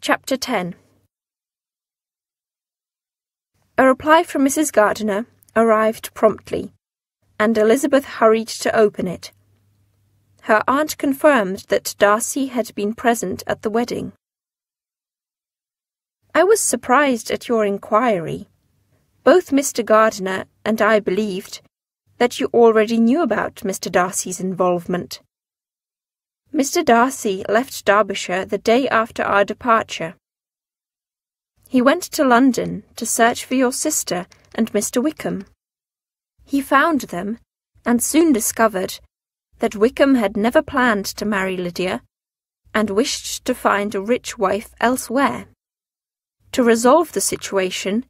Chapter 10. A reply from Mrs. Gardiner arrived promptly, and Elizabeth hurried to open it. Her aunt confirmed that Darcy had been present at the wedding. "I was surprised at your inquiry. Both Mr. Gardiner and I believed that you already knew about Mr. Darcy's involvement. Mr. Darcy left Derbyshire the day after our departure. He went to London to search for your sister and Mr. Wickham. He found them, and soon discovered that Wickham had never planned to marry Lydia, and wished to find a rich wife elsewhere. To resolve the situation,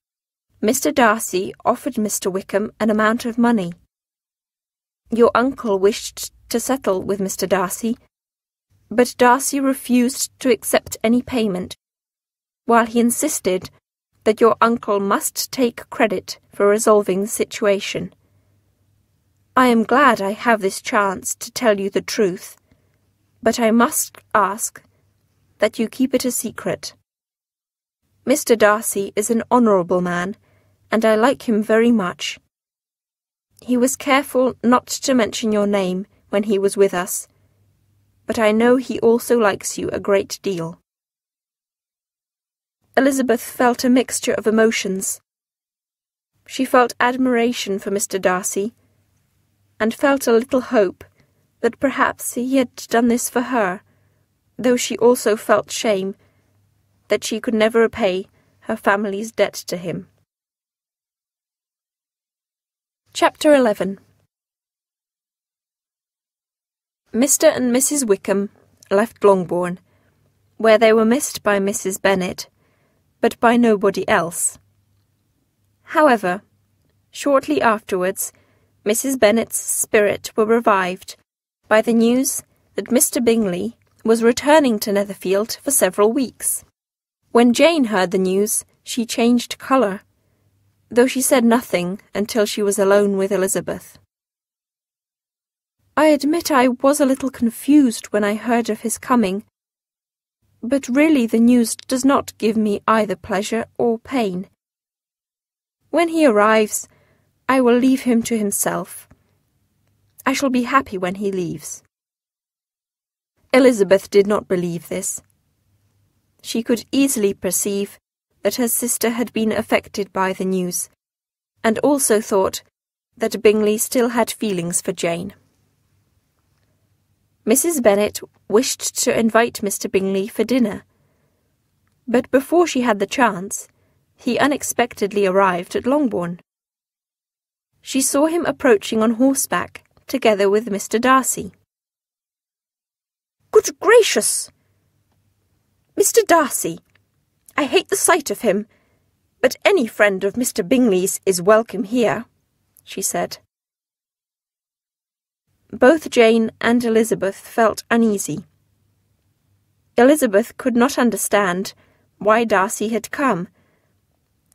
Mr. Darcy offered Mr. Wickham an amount of money. Your uncle wished to settle with Mr. Darcy, but Darcy refused to accept any payment, while he insisted that your uncle must take credit for resolving the situation. I am glad I have this chance to tell you the truth, but I must ask that you keep it a secret. Mr. Darcy is an honourable man, and I like him very much. He was careful not to mention your name when he was with us, but I know he also likes you a great deal." Elizabeth felt a mixture of emotions. She felt admiration for Mr. Darcy, and felt a little hope that perhaps he had done this for her, though she also felt shame that she could never repay her family's debt to him. Chapter 11. Mr. and Mrs. Wickham left Longbourn, where they were missed by Mrs. Bennet, but by nobody else. However, shortly afterwards, Mrs. Bennet's spirits were revived by the news that Mr. Bingley was returning to Netherfield for several weeks. When Jane heard the news, she changed colour, though she said nothing until she was alone with Elizabeth. "I admit I was a little confused when I heard of his coming, but really the news does not give me either pleasure or pain. When he arrives, I will leave him to himself. I shall be happy when he leaves." Elizabeth did not believe this. She could easily perceive that her sister had been affected by the news, and also thought that Bingley still had feelings for Jane. Mrs. Bennet wished to invite Mr. Bingley for dinner, but before she had the chance, he unexpectedly arrived at Longbourn. She saw him approaching on horseback, together with Mr. Darcy. "Good gracious! Mr. Darcy! I hate the sight of him, but any friend of Mr. Bingley's is welcome here," she said. Both Jane and Elizabeth felt uneasy. Elizabeth could not understand why Darcy had come,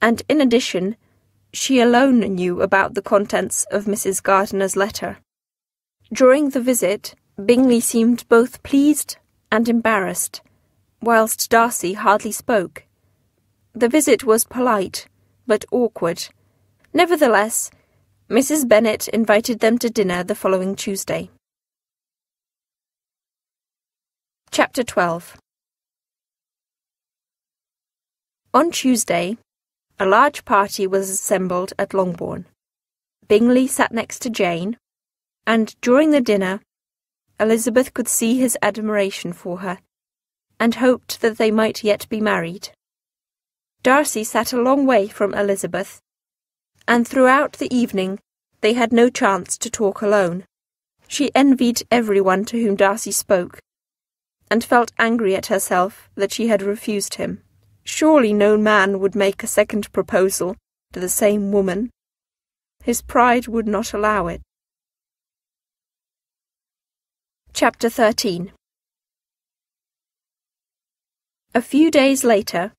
and in addition, she alone knew about the contents of Mrs. Gardiner's letter. During the visit, Bingley seemed both pleased and embarrassed, whilst Darcy hardly spoke. The visit was polite, but awkward. Nevertheless, Mrs. Bennet invited them to dinner the following Tuesday. Chapter 12. On Tuesday, a large party was assembled at Longbourn. Bingley sat next to Jane, and during the dinner, Elizabeth could see his admiration for her, and hoped that they might yet be married. Darcy sat a long way from Elizabeth, and throughout the evening they had no chance to talk alone. She envied everyone to whom Darcy spoke, and felt angry at herself that she had refused him. Surely no man would make a second proposal to the same woman. His pride would not allow it. Chapter 13. A few days later,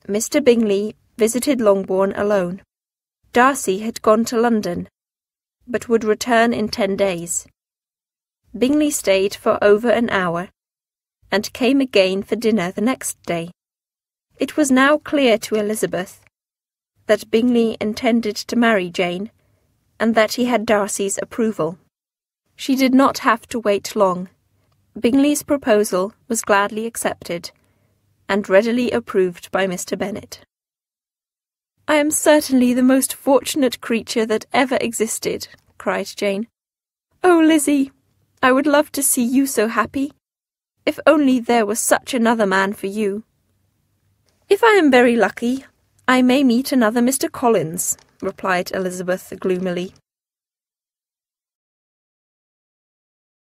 Mr. Bingley visited Longbourn alone. Darcy had gone to London, but would return in 10 days. Bingley stayed for over an hour, and came again for dinner the next day. It was now clear to Elizabeth that Bingley intended to marry Jane, and that he had Darcy's approval. She did not have to wait long. Bingley's proposal was gladly accepted, and readily approved by Mr. Bennet. "I am certainly the most fortunate creature that ever existed," cried Jane. "Oh, Lizzie, I would love to see you so happy. If only there was such another man for you." "If I am very lucky, I may meet another Mr. Collins," replied Elizabeth gloomily.